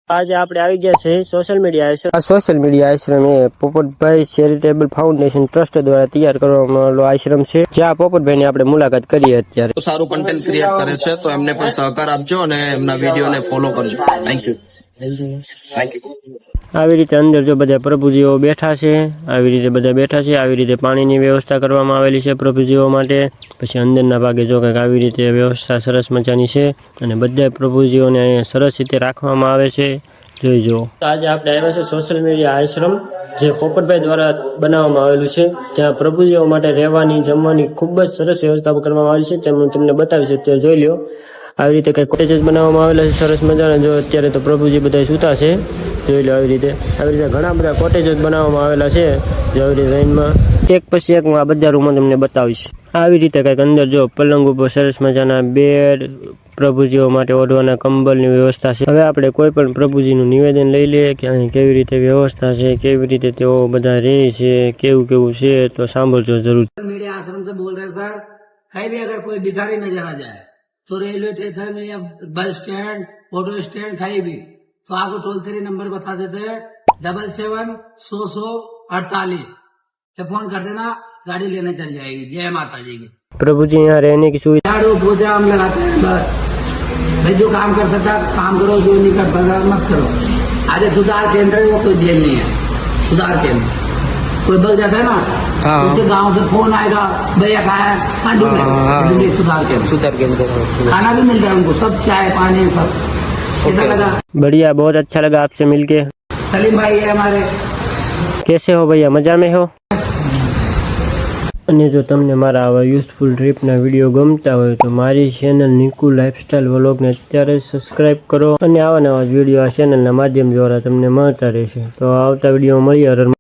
આજે આપણે આવી ગયા છે સોશિયલ મીડિયા આશ્રમ। આ સોશિયલ મીડિયા આશ્રમ એ પોપટભાઈ ચેરિટેબલ ફાઉન્ડેશન ટ્રસ્ટ દ્વારા તૈયાર કરવામાં આવેલો આશ્રમ છે, જ્યાં પોપટભાઈની આપણે મુલાકાત કરીએ। અત્યારે સારું કન્ટેન્ટ ક્રિએટ કરે છે, તો એમને પણ સહકાર આપજો અને એમના વિડીયોને ફોલો કરજો। Thank you. આવી રીતે અંદર જો બધા પ્રભુજીઓ બેઠા છે, આવી રીતે બધા બેઠા છે, આવી રીતે પાણીની વ્યવસ્થા કરવામાં આવેલી છે પ્રભુજીઓ માટે। પછી અંદરના ભાગે જો કંઈક આવી રીતે વ્યવસ્થા સરસ મજાની છે અને બધા પ્રભુજીઓને અહીંયા સરસ રીતે રાખવામાં આવે છે, જોઈ જુઓ। આજે આપણે આવ્યા છે સોશિયલ મીડિયા આશ્રમ, જે પોપટભાઈ દ્વારા બનાવવામાં આવેલું છે, ત્યાં પ્રભુજીઓ માટે રહેવાની જમવાની ખૂબ જ સરસ વ્યવસ્થા કરવામાં આવેલી છે, તેમ તમને બતાવીશ, અત્યારે જોઈ લો। આવી રીતે કંઈક કોટેજીસ બનાવવામાં આવેલા છે સરસ મજાના। જો અત્યારે તો પ્રભુજી બધા સૂતા છે, જોઈ લો। આવી રીતે ઘણા બધા કોટેજીસ બનાવવામાં આવેલા છે, જો આવી રીતે લાઈનમાં એક પછી એક હું આ બધા રૂમો તમને બતાવીશ। આવી રીતે કંઈક અંદર જો પલંગ ઉપર સરસ મજાના બેડ, પ્રભુજીઓ માટે ઓઢવાના કંબલની વ્યવસ્થા છે। હવે આપણે કોઈ પણ પ્રભુજીનું નિવેદન લઈ લઈએ કે અહીં કેવી રીતે વ્યવસ્થા છે, કેવી રીતે તેઓ બધા રહે છે, કેવું કેવું છે, તો સાંભળજો જરૂર। मीडिया आश्रम से बोल रहे सर, कहीं भी अगर कोई भिखारी नजर आ जाए तो रेलवे स्टेशन में या बस स्टैंड, ऑटो स्टैंड, कहीं भी, तो आपको टोल फ्री नंबर बता देते हैं 77-100-148 पे फोन कर देना, गाड़ी लेने चल जाएगी। जय माता जी की। प्रभु जी यहाँ रहने की सुविधा, झाड़ू पोछा हम लगाते हैं बस। भाई जो काम कर सकता काम करो, जो नहीं कर सकता मत करो। आगे सुधार केंद्र है, वो कोई जेल नहीं है। सुधार केंद्र कोई बग जाता है ना, तो गांव से फोन आएगा, भैया कहाँ है, सुधार केंद्र खाना भी मिल जाए उनको, सब चाय पानी सब। कैसा लगा? बढ़िया, बहुत अच्छा लगा आपसे मिलके। सलीम भाई है हमारे। कैसे हो भैया, मजा में हो? અને જો તમને મારા આવા યુઝફુલ ટ્રીપના વિડીયો ગમતા હોય તો મારી ચેનલ નિકુ લાઈફસ્ટાઈલ વ્લોગને અત્યારે સબસ્ક્રાઈબ કરો, અને આવા નવા વિડીયો આ ચેનલના માધ્યમ દ્વારા તમને મળતા રહેશે। તો આવતા વિડીયો મળીએ।